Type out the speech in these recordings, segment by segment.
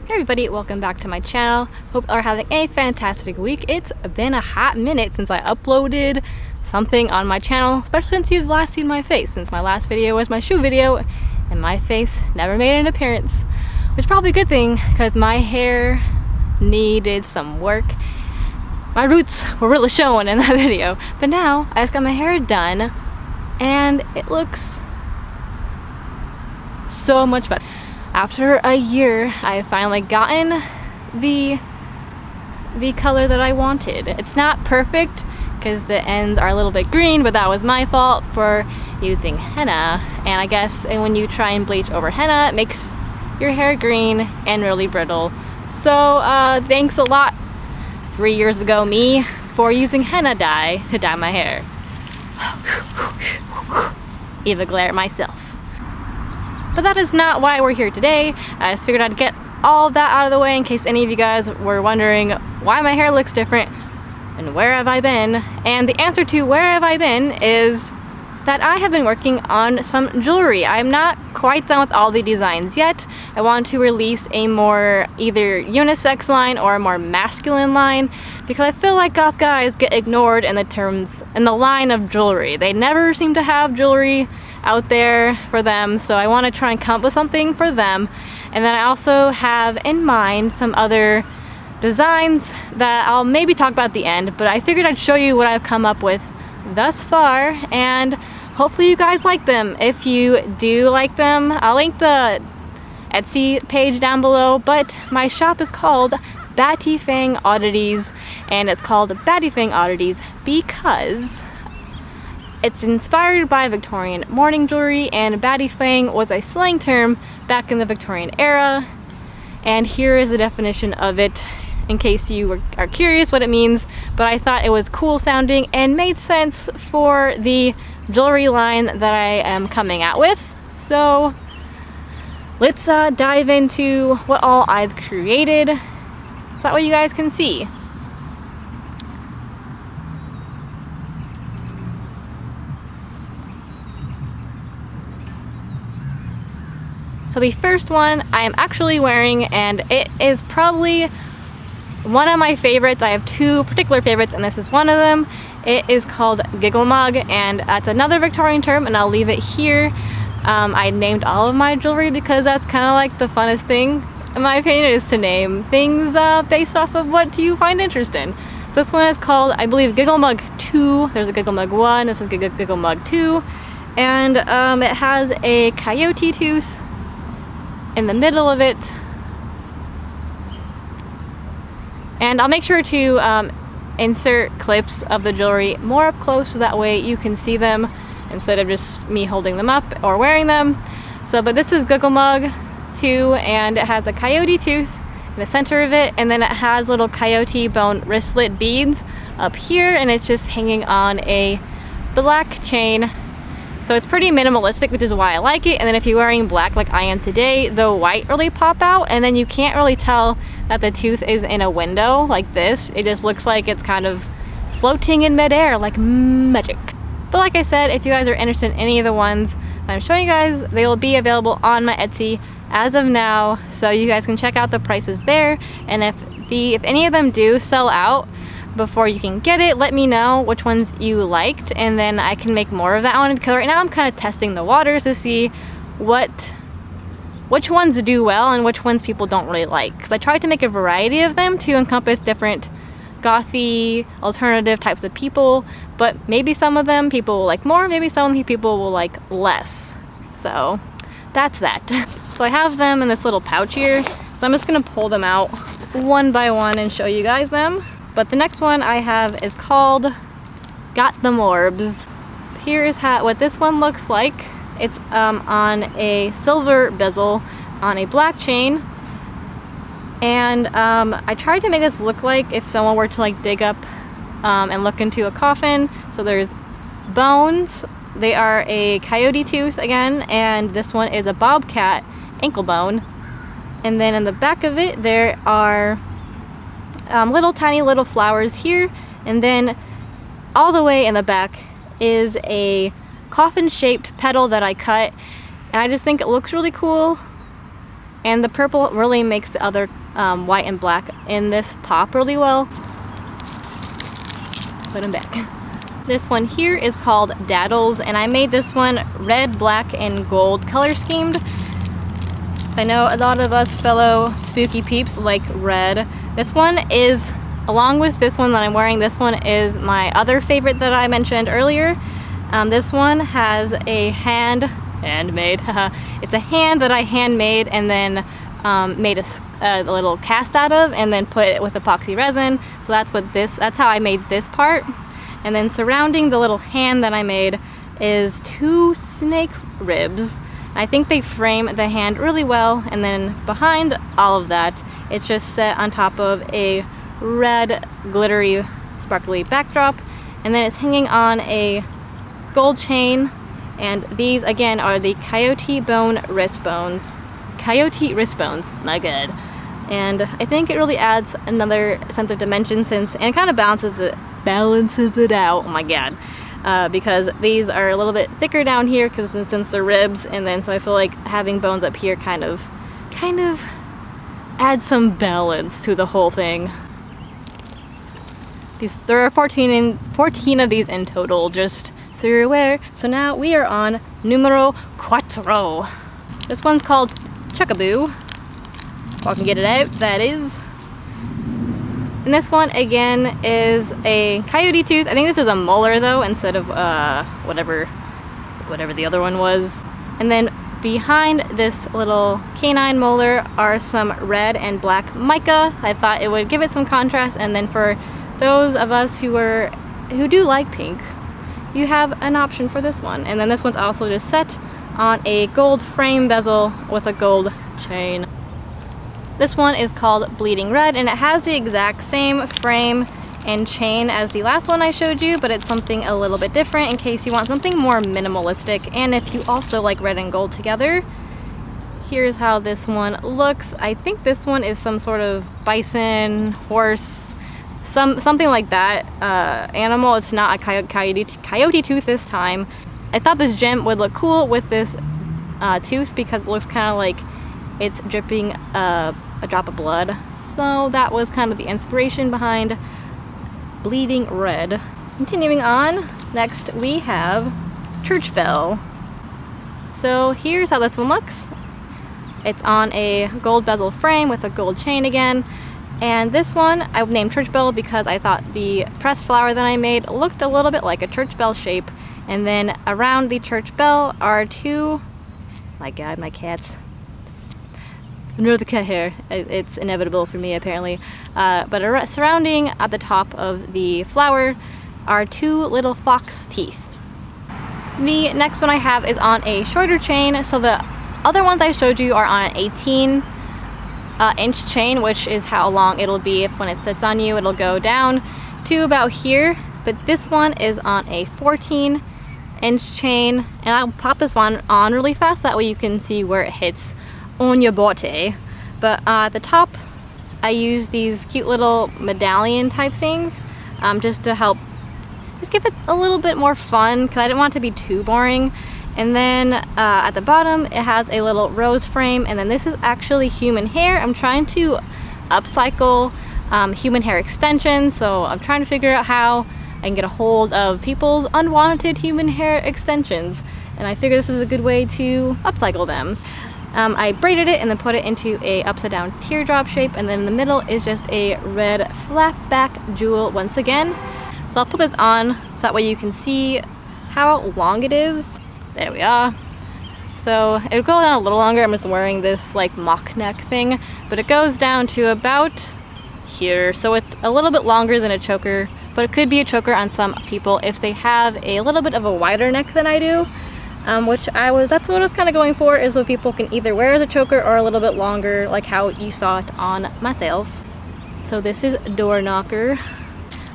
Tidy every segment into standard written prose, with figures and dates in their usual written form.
Hey everybody, welcome back to my channel. Hope you are having a fantastic week. It's been a hot minute since I uploaded something on my channel, especially since you've last seen my face, since my last video was my shoe video and my face never made an appearance, which is probably a good thing because my hair needed some work. My roots were really showing in that video, but now I just got my hair done and it looks so much better. After a year, I have finally gotten the color that I wanted. It's not perfect because the ends are a little bit green, but that was my fault for using henna. And I guess when you try and bleach over henna, it makes your hair green and really brittle. So thanks a lot 3 years ago me for using henna dye to dye my hair. Eva glare at myself. But that is not why we're here today. I just figured I'd get all that out of the way in case any of you guys were wondering why my hair looks different and where have I been. And the answer to where have I been is that I have been working on some jewelry. I'm not quite done with all the designs yet. I want to release a more either unisex line or a more masculine line because I feel like goth guys get ignored in the line of jewelry. They never seem to have jewelry out there for them, so I want to try and come up with something for them. And then I also have in mind some other designs that I'll maybe talk about at the end, but I figured I'd show you what I've come up with thus far and hopefully you guys like them. If you do like them, I'll link the Etsy page down below, but my shop is called Batty-Fang Oddities, and it's called Batty-Fang Oddities because it's inspired by Victorian mourning jewelry, and Batty-Fang was a slang term back in the Victorian era. And here is the definition of it in case you are curious what it means, but I thought it was cool sounding and made sense for the jewelry line that I am coming out with. So let's dive into what all I've created so that way you guys can see. So the first one I am actually wearing, and it is probably one of my favorites. I have two particular favorites, and this is one of them. It is called Giggle Mug, and that's another Victorian term, and I'll leave it here. I named all of my jewelry because that's kind of like the funnest thing, in my opinion, is to name things based off of what you find interesting. So this one is called, I believe, Giggle Mug 2. There's a Giggle Mug 1, this is Giggle Mug 2, and it has a coyote tooth in the middle of it, and I'll make sure to insert clips of the jewelry more up close so that way you can see them instead of just me holding them up or wearing them. So but this is Giggle Mug 2, and it has a coyote tooth in the center of it, and then it has little coyote bone wristlet beads up here, and it's just hanging on a black chain. So it's pretty minimalistic, which is why I like it. And then if you're wearing black like I am today, the white really pop out, and then you can't really tell that the tooth is in a window like this. It just looks like it's kind of floating in midair like magic. But like I said, if you guys are interested in any of the ones that I'm showing you guys, they will be available on my Etsy as of now, so you guys can check out the prices there. And if any of them do sell out before you can get it, let me know which ones you liked, and then I can make more of that one, because right now I'm kind of testing the waters to see which ones do well and which ones people don't really like, because I tried to make a variety of them to encompass different gothy alternative types of people, but maybe some of them people will like more, maybe some of the people will like less. So that's that. So I have them in this little pouch here, so I'm just gonna pull them out one by one and show you guys them. But the next one I have is called Got the Morbs. Here is what this one looks like. It's on a silver bezel on a black chain. And I tried to make this look like if someone were to like dig up and look into a coffin. So there's bones. They are a coyote tooth again, and this one is a bobcat ankle bone. And then in the back of it there are little tiny little flowers here, and then all the way in the back is a coffin shaped petal that I cut, and I just think it looks really cool. And the purple really makes the other white and black in this pop really well. Put them back. This one here is called Daddles, and I made this one red, black, and gold color schemed. I know a lot of us fellow spooky peeps like red. This one is, along with this one that I'm wearing, this one is my other favorite that I mentioned earlier. This one has a handmade, it's a hand that I handmade and then made a little cast out of and then put it with epoxy resin. So that's how I made this part. And then surrounding the little hand that I made is 2 snake ribs. I think they frame the hand really well, and then behind all of that, it's just set on top of a red, glittery, sparkly backdrop, and then it's hanging on a gold chain, and these again are the coyote bone wrist bones. Coyote wrist bones, my god. And I think it really adds another sense of dimension and it kind of balances it out, oh my god. Because these are a little bit thicker down here since they're ribs, and then so I feel like having bones up here kind of adds some balance to the whole thing. There are 14 of these in total, just so you're aware. So now we are on numero cuatro. This one's called Chuckaboo. If I can get it out, that is. And this one again is a coyote tooth. I think this is a molar though, instead of whatever the other one was. And then behind this little canine molar are some red and black mica. I thought it would give it some contrast, and then for those of us who do like pink, you have an option for this one. And then this one's also just set on a gold frame bezel with a gold chain. This one is called Bleeding Red, and it has the exact same frame and chain as the last one I showed you, but it's something a little bit different in case you want something more minimalistic. And if you also like red and gold together, here's how this one looks. I think this one is some sort of bison, horse, something like that animal. It's not a coyote tooth this time. I thought this gem would look cool with this tooth because it looks kind of like it's dripping a drop of blood. So that was kind of the inspiration behind Bleeding Red. Continuing on, next we have Church Bell. So here's how this one looks. It's on a gold bezel frame with a gold chain again. And this one I've named Church Bell because I thought the pressed flower that I made looked a little bit like a church bell shape. And then around the church bell are 2, my god, my cats. No, the cat hair. It's inevitable for me apparently. But surrounding at the top of the flower are 2 little fox teeth. The next one I have is on a shorter chain. So the other ones I showed you are on an 18 inch chain, which is how long it'll be when it sits on you. It'll go down to about here. But this one is on a 14 inch chain, and I'll pop this one on really fast, that way you can see where it hits on your body. But at the top I use these cute little medallion type things just to help just give it a little bit more fun, because I didn't want it to be too boring. And then at the bottom it has a little rose frame, and then this is actually human hair. I'm trying to upcycle human hair extensions, so I'm trying to figure out how I can get a hold of people's unwanted human hair extensions, and I figure this is a good way to upcycle them. I braided it and then put it into a upside down teardrop shape, and then in the middle is just a red flat back jewel once again. So I'll put this on so that way you can see how long it is. There we are. So it'll go down a little longer. I'm just wearing this like mock neck thing, but it goes down to about here. So it's a little bit longer than a choker, but it could be a choker on some people if they have a little bit of a wider neck than I do. That's what I was kind of going for, is so people can either wear as a choker or a little bit longer, like how you saw it on myself. So this is Door Knocker.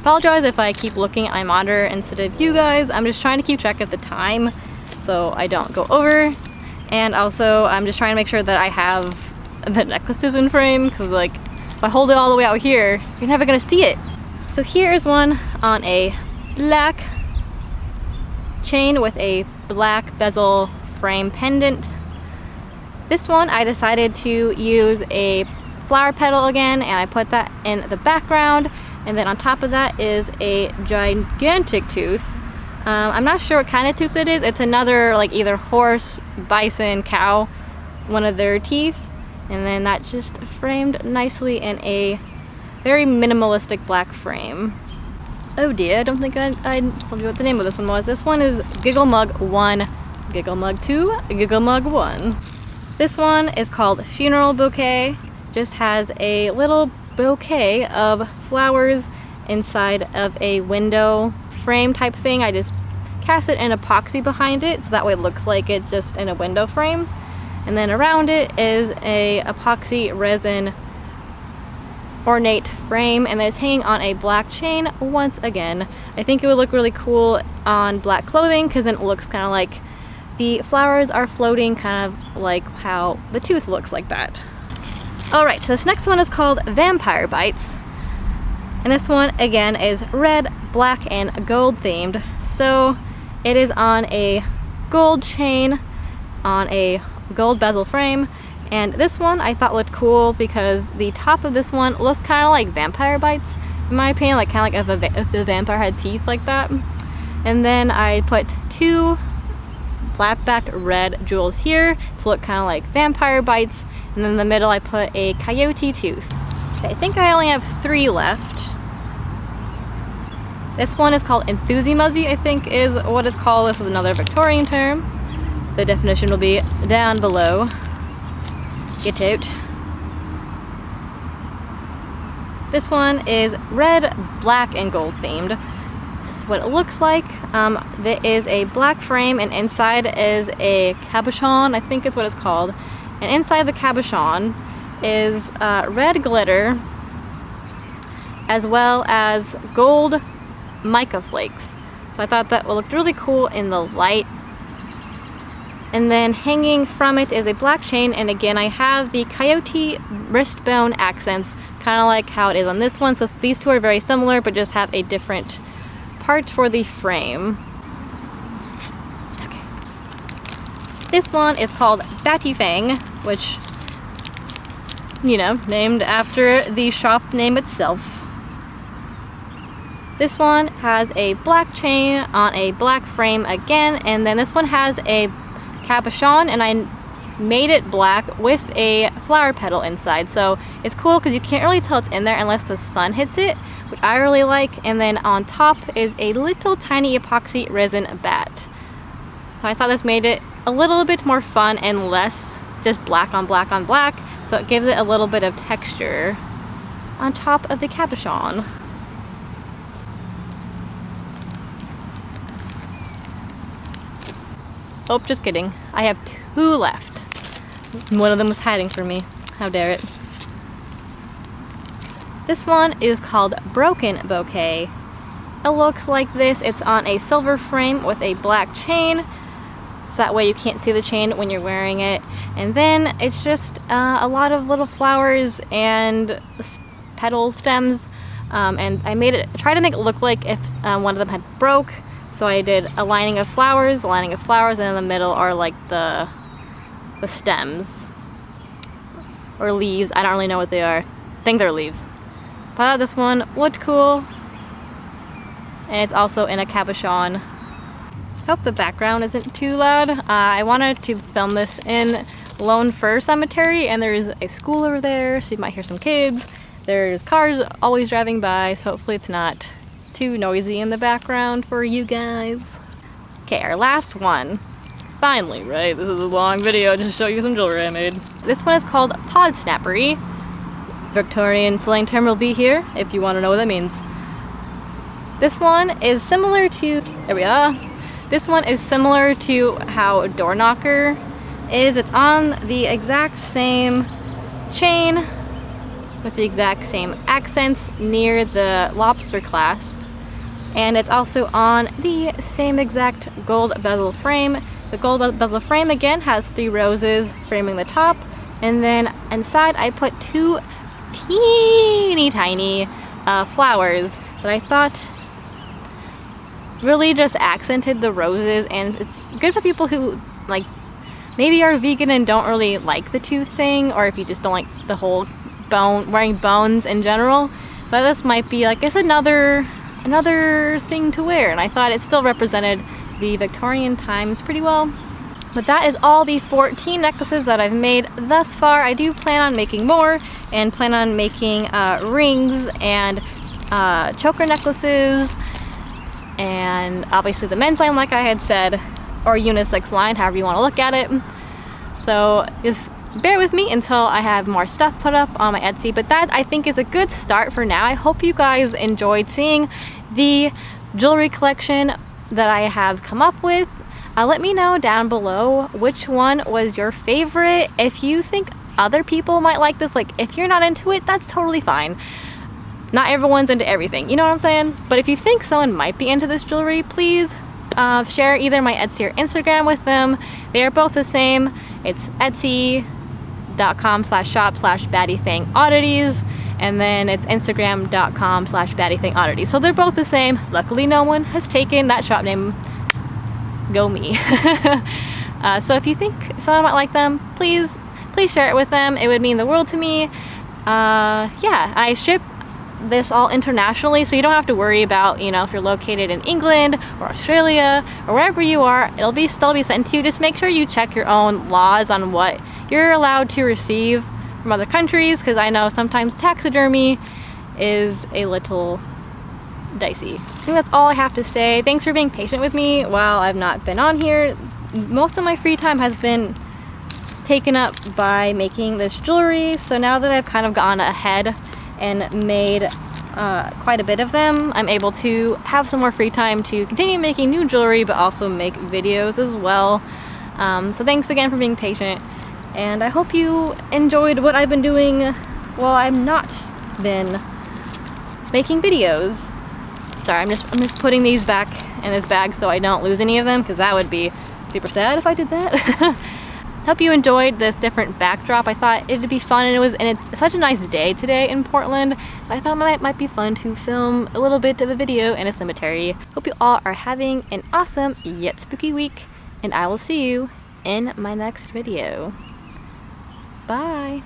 Apologize if I keep looking at my monitor instead of you guys. I'm just trying to keep track of the time so I don't go over. And also I'm just trying to make sure that I have the necklaces in frame, because like if I hold it all the way out here, you're never gonna see it. So here's one on a black chain with a black bezel frame pendant. This one I decided to use a flower petal again, and I put that in the background, and then on top of that is a gigantic tooth. I'm not sure what kind of tooth it is. It's another like either horse, bison, cow, one of their teeth, and then that's just framed nicely in a very minimalistic black frame. Oh dear, I don't think I told you what the name of this one was. This one is Giggle Mug 1, Giggle Mug 2, Giggle Mug 1. This one is called Funeral Bouquet. Just has a little bouquet of flowers inside of a window frame type thing. I just cast it in epoxy behind it so that way it looks like it's just in a window frame. And then around it is a epoxy resin ornate frame, and then it's hanging on a black chain once again. I think it would look really cool on black clothing because then it looks kind of like the flowers are floating, kind of like how the tooth looks like that. Alright, so this next one is called Vampire Bites. And this one again is red, black, and gold themed. So it is on a gold chain on a gold bezel frame. And this one I thought looked cool because the top of this one looks kind of like vampire bites, in my opinion, like kind of like if the vampire had teeth like that. And then I put 2 flat-backed red jewels here to look kind of like vampire bites. And then in the middle I put a coyote tooth. Okay, I think I only have 3 left. This one is called Enthusiasmuzzy, I think is what it's called. This is another Victorian term. The definition will be down below. Get out. This one is red, black, and gold themed. This is what it looks like. There is a black frame, and inside is a cabochon, I think is what it's called. And inside the cabochon is red glitter, as well as gold mica flakes. So I thought that would look really cool in the light. And then hanging from it is a black chain, and again I have the coyote wrist bone accents, kind of like how it is on this one. So these two are very similar but just have a different part for the frame. Okay. This one is called Batty-Fang, which, you know, named after the shop name itself. This one has a black chain on a black frame again, and then this one has a cabochon, and I made it black with a flower petal inside. So it's cool because you can't really tell it's in there unless the sun hits it, which I really like. And then on top is a little tiny epoxy resin bat. So I thought this made it a little bit more fun and less just black on black on black. So it gives it a little bit of texture on top of the cabochon. Oh, just kidding. I have 2 left. One of them was hiding from me. How dare it. This one is called Broken Bouquet. It looks like this. It's on a silver frame with a black chain, so that way you can't see the chain when you're wearing it. And then it's just a lot of little flowers and petal stems. And I tried to make it look like if one of them had broke. So I did a lining of flowers, and in the middle are like the stems or leaves. I don't really know what they are. I think they're leaves. But I thought this one looked cool, and it's also in a cabochon. I hope the background isn't too loud. I wanted to film this in Lone Fir Cemetery, and there's a school over there, so you might hear some kids. There's cars always driving by, so hopefully it's not too noisy in the background for you guys. Okay, our last one. Finally, right? This is a long video just to show you some jewelry I made. This one is called Pod Snappery. Victorian slang term will be here if you want to know what that means. This one is similar to, there we are. This one is similar to how Door Knocker is. It's on the exact same chain with the exact same accents near the lobster clasp. And it's also on the same exact gold bezel frame. The gold bezel frame again has 3 roses framing the top, and then inside I put 2 teeny tiny flowers that I thought really just accented the roses. And it's good for people who like maybe you're vegan and don't really like the tooth thing, or if you just don't like the whole wearing bones in general. So this might be, like, it's another thing to wear, and I thought it still represented the Victorian times pretty well. But that is all the 14 necklaces that I've made thus far. I do plan on making more, and plan on making rings and choker necklaces, and obviously the men's line, like I had said, or unisex line, however you want to look at it. So just bear with me until I have more stuff put up on my Etsy, but that I think is a good start for now. I hope you guys enjoyed seeing the jewelry collection that I have come up with. Let me know down below which one was your favorite. If you think other people might like this, like if you're not into it, that's totally fine. Not everyone's into everything, you know what I'm saying? But if you think someone might be into this jewelry, please share either my Etsy or Instagram with them. They are both the same. It's etsy.com/shop/Batty-Fang Oddities, and then it's instagram.com/Batty-Fang Oddities. So they're both the same. Luckily no one has taken that shop name. Go me. So if you think someone might like them, please share it with them. It would mean the world to me. Yeah, I ship this all internationally, so you don't have to worry about, you know, if you're located in England or Australia or wherever you are, it'll still be sent to you. Just make sure you check your own laws on what you're allowed to receive from other countries, because I know sometimes taxidermy is a little dicey. I think that's all I have to say. Thanks for being patient with me while I've not been on here. Most of my free time has been taken up by making this jewelry, so now that I've kind of gone ahead and made quite a bit of them, I'm able to have some more free time to continue making new jewelry, but also make videos as well. So thanks again for being patient, and I hope you enjoyed what I've been doing while I've not been making videos. Sorry, I'm just putting these back in this bag so I don't lose any of them, because that would be super sad if I did that. Hope you enjoyed this different backdrop. I thought it'd be fun, and it's such a nice day today in Portland. I thought it might be fun to film a little bit of a video in a cemetery. Hope you all are having an awesome yet spooky week, and I will see you in my next video. Bye.